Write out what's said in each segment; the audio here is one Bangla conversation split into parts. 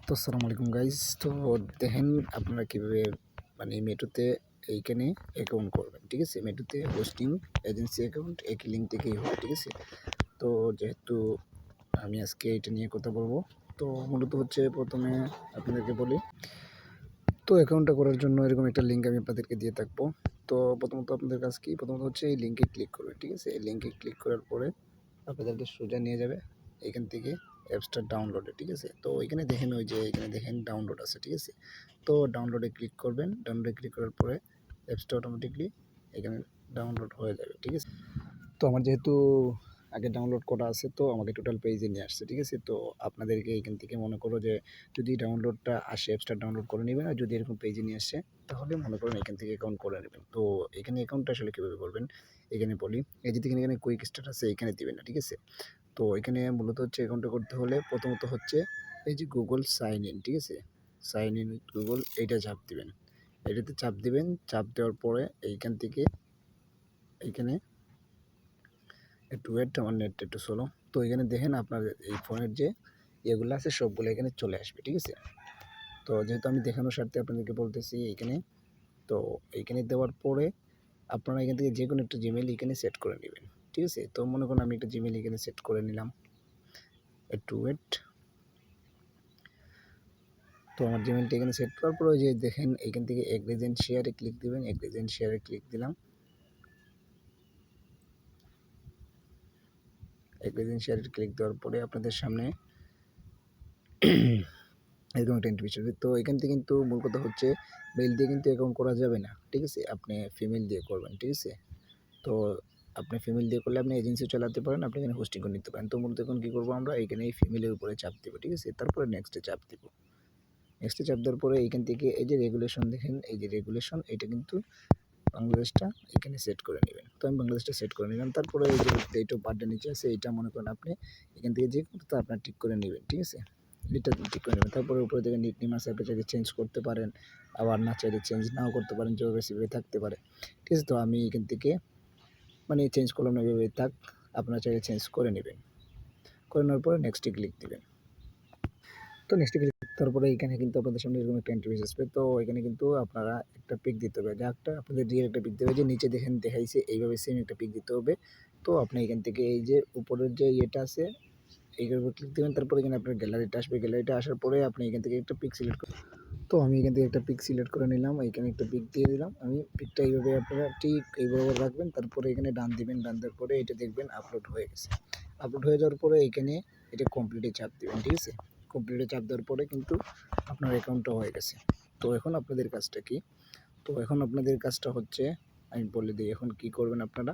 তো আসসালামু আলাইকুম গাইজ। তো দেখেন আপনারা কীভাবে মেটোতে এইখানে অ্যাকাউন্ট করবেন, ঠিক আছে। মেটোতে হোস্টিং এজেন্সি অ্যাকাউন্ট একই লিঙ্ক থেকেই হবে, ঠিক আছে। তো যেহেতু আমি আজকে এটা নিয়ে কথা বলবো, তো মূলত হচ্ছে প্রথমে আপনাদেরকে বলি। তো অ্যাকাউন্টটা করার জন্য এরকম একটা লিঙ্ক আমি আপনাদেরকে দিয়ে থাকবো। তো প্রথমত আপনাদের কাজ কি, প্রথমত হচ্ছে এই লিঙ্কে ক্লিক করবে, ঠিক আছে। এই লিঙ্কে ক্লিক করার পরে আপনাদেরকে সোজা নিয়ে যাবে এখান থেকে অ্যাপসটা ডাউনলোডে, ঠিক আছে। তো এখানে দেখেন, ওই যে এখানে দেখেন ডাউনলোড আছে, ঠিক আছে। তো ডাউনলোডে ক্লিক করবেন। ডাউনলোডে ক্লিক করার পরে অ্যাপসটা অটোমেটিকলি এখানে ডাউনলোড হয়ে যাবে, ঠিক আছে। তো আমার যেহেতু আগে ডাউনলোড করা আছে, তো আমাকে টোটাল পেজে নিয়ে আসছে, ঠিক আছে। তো আপনাদেরকে এখান থেকে মনে করো যে যদি ডাউনলোডটা আসে, অ্যাপসটা ডাউনলোড করে নেবেন। আর যদি এরকম পেজে নিয়ে আসে, তাহলে মনে করেন এখান থেকে অ্যাকাউন্ট করে নেবেন। তো এখানে অ্যাকাউন্টটা আসলে কীভাবে করবেন এখানে বলি। এই যে এখানে কুইক স্টার্ট আছে, এখানে দিবেন না, ঠিক আছে। তো এখানে মূলত হচ্ছে অ্যাকাউন্টটা করতে হলে প্রথমত হচ্ছে এই যে গুগল সাইন ইন, ঠিক আছে। সাইন ইন উইথ গুগল, এইটা চাপ দিবেন। এটাতে চাপ দিবেন। চাপ দেওয়ার পরে এইখান থেকে এইখানে একটু ওয়েট, আমার নেটটা একটু স্লো। তো এখানে দেখেন আপনার এই ফোনের যে এগুলো আছে সবগুলো এখানে চলে আসবে, ঠিক আছে। তো যেহেতু আমি দেখানোর স্বার্থে আপনাদেরকে বলতেছি এইখানে। তো এইখানে দেওয়ার পরে আপনারা এখান থেকে যে কোনো একটা জিমেইল এখানে সেট করে নেবেন, ঠিক আছে। তো মনে করুন আমি একটা জিমেইল এখানে সেট করে নিলাম, একটু ওয়েট। তো আমার জিমেইলটা এখানে সেট করার পরে যে দেখেন এখান থেকে এগ্রিজ এন্ড শেয়ারে ক্লিক দিবেন। এগ্রিজ এন্ড শেয়ারে ক্লিক দিলাম। এগ্রিজ এন্ড শেয়ারে ক্লিক দেওয়ার পরে আপনাদের সামনে এরকম একটা ইন্টারভিউ আসবে। তো এখান থেকে কিন্তু মূল কথা হচ্ছে মেল দিয়ে কিন্তু অ্যাকাউন্ট করা যাবে না, ঠিক আছে। আপনি ফিমেল দিয়ে করবেন, ঠিক আছে। তো আপনি ফিমেল দিয়ে করলে আপনি এজেন্সি চালাতে পারেন, আপনি এখানে হোস্টিং করে নিতে পারেন। তো মূলত এখন কী করবো আমরা, এখানে এই ফিমেলের উপরে চাপ দেবো, ঠিক আছে। তারপরে নেক্সটে চাপ দেবো। নেক্সটে চাপ দেওয়ার পরে এইখান থেকে এই যে রেগুলেশন দেখেন, এই যে রেগুলেশন, এটা কিন্তু বাংলাদেশটা এখানে সেট করে নেবেন। তো আমি বাংলাদেশটা সেট করে নিলাম। তারপরে এই যে ডেট অফ বার্থডে নিচে আছে, এইটা মনে করেন আপনি এখান থেকে যে কোনো আপনার ঠিক করে নেবেন, ঠিক আছে। এটা ঠিক করে নেবেন। তারপরে উপরে থেকে নিকনেম আছে, আপনি চাইলে চেঞ্জ করতে পারেন, আবার না চাইলে চেঞ্জ নাও করতে পারেন, যেভাবে সেভাবে থাকতে পারে, ঠিক আছে। তো আমি এখান থেকে চেঞ্জ করলাম না, এভাবে থাক। আপনারা চাইলে চেঞ্জ করে নেবেন। করে নেওয়ার পরে নেক্সটে ক্লিক দিবেন। তো নেক্সটে ক্লিক দেওয়ার পরে এখানে কিন্তু আপনাদের সামনে এরকম একটা ইন্টারফেস আসবে। তো এখানে কিন্তু আপনারা একটা পিক দিতে হবে, যা একটা আপনাদের রিয়েল একটা পিক দেবে, যে নিচে দেখেন দেখাইছে এইভাবে সেম একটা পিক দিতে হবে। তো আপনি এখান থেকে এই যে উপরের যে ইয়েটা আছে, এইটার উপর ক্লিক দেবেন। তারপরে এখানে আপনার গ্যালারিটা আসবে। গ্যালারিটা আসার পরে আপনি এখান থেকে একটা পিক সিলেক্ট করুন। তো আমি এখান থেকে একটা পিক সিলেক্ট করে নিলাম, এখানে একটা পিক দিয়ে দিলাম। আমি পিকটা এইভাবে আপনারা ঠিক এইভাবে রাখবেন। তারপরে এখানে ডান দিবেন। ডান দেওয়ার পরে এটা দেখবেন আপলোড হয়ে গেছে। আপলোড হয়ে যাওয়ার পরে এখানে এটা কমপ্লিটে চাপ দিবেন, ঠিক আছে। কমপ্লিটে চাপ দেওয়ার পরে কিন্তু আপনার অ্যাকাউন্টটা হয়ে গেছে। তো এখন আপনাদের কাজটা কি, তো এখন আপনাদের কাজটা হচ্ছে আমি বলে দিই এখন কি করবেন আপনারা।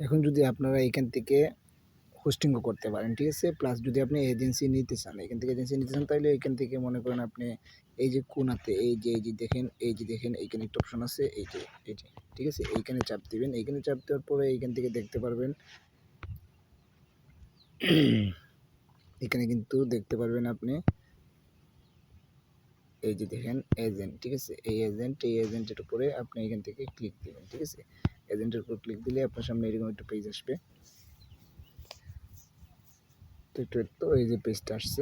এখন যদি আপনারা এখান থেকে হোস্টিংও করতে পারেন, ঠিক আছে। প্লাস যদি আপনি এজেন্সি নিতে চান, এখান থেকে এজেন্সি নিতে চান, তাহলে এখান থেকে মনে করেন আপনি এই যে কোনাতে এই যে দেখেন, এইখানে একটা অপশন আছে, এই যে ঠিক আছে, এইখানে চাপ দিবেন। এইখানে চাপ দেওয়ার পরে এইখান থেকে দেখতে পারবেন এখানে কিন্তু দেখতে পারবেন আপনি এই যে দেখেন এজেন্ট, ঠিক আছে। এই এজেন্টের উপরে আপনি এখান থেকে ক্লিক দিবেন, ঠিক আছে। এজেন্টের উপর ক্লিক দিলে আপনার সামনে এরকম একটা পেজ আসবে। তো এই যে পেজটা আসছে।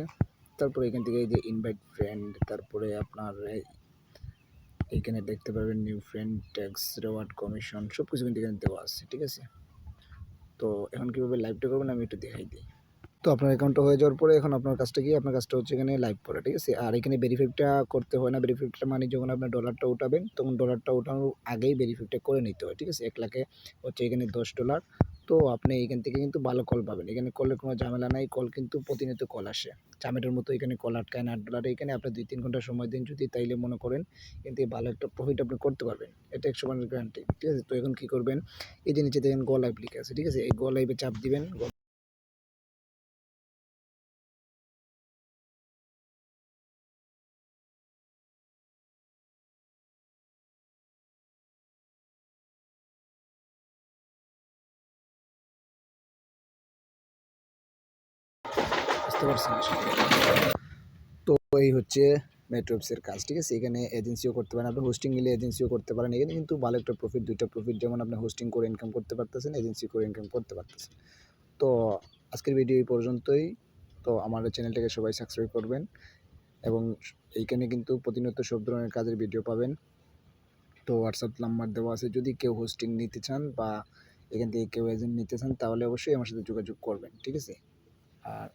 তারপরে এখান থেকে এই যে ইনভাইট ফ্রেন্ড, তারপরে আপনার এইখানে দেখতে পারবেন new friend, tax, reward, commission, সব কিছু কিন্তু এখানে দেওয়া আছে, ঠিক আছে। তো এখন কীভাবে লাইভটা করবেন আমি একটু দেখাই দিই। তো আপনার অ্যাকাউন্টটা হয়ে যাওয়ার পরে এখন আপনার কাজটা কি, আপনার কাজটা হচ্ছে এখানে লাইভ করা, ঠিক আছে। আর এখানে ভেরিফাইটা করতে হয় না। ভেরিফাইটা মানে যখন আপনার ডলারটা উঠাবেন, তখন ডলারটা উঠানোর আগেই ভেরিফাইটা করে নিতে হয়, ঠিক আছে। 1 লাখে হচ্ছে এখানে $10। তো আপনি এখান থেকে কিন্তু ভালো কল পাবেন। এখানে কলের কোনো ঝামেলা নাই। কল কিন্তু প্রতিনিয়ত কল আসে। চামেটের মতো এখানে কল আটকায় না। $8 এখানে আপনি 2-3 ঘন্টা সময় দিন যদি, তাইলে মনে করেন কিন্তু ভালো একটা প্রফিট আপনি করতে পারবেন। এটা 100% গ্যারান্টি, ঠিক আছে। তো এখন কি করবেন, এই যে নিচে দেখেন গো লাইভ লিখা আছে, ঠিক আছে। এই গো লাইভে চাপ দিবেন। বুঝতে পারছেন? তো এই হচ্ছে মেট্রোপসের কাজ, ঠিক আছে। এখানে এজেন্সিও করতে পারেন, আপনি হোস্টিং নিলে এজেন্সিও করতে পারেন। এখানে কিন্তু ভালো একটা প্রফিট, দুইটা প্রফিট, যেমন আপনি হোস্টিং করে ইনকাম করতে পারতেছেন, এজেন্সি করে ইনকাম করতে পারতেছেন। তো আজকের ভিডিও এই পর্যন্তই। তো আমার চ্যানেলটাকে সবাই সাবস্ক্রাইব করবেন এবং এইখানে কিন্তু প্রতিনিয়ত সব ধরনের কাজের ভিডিও পাবেন। তো হোয়াটসঅ্যাপ নাম্বার দেওয়া আছে, যদি কেউ হোস্টিং নিতে চান বা এখান থেকে কেউ এজেন্ট নিতে চান তাহলে অবশ্যই আমার সাথে যোগাযোগ করবেন, ঠিক আছে? আর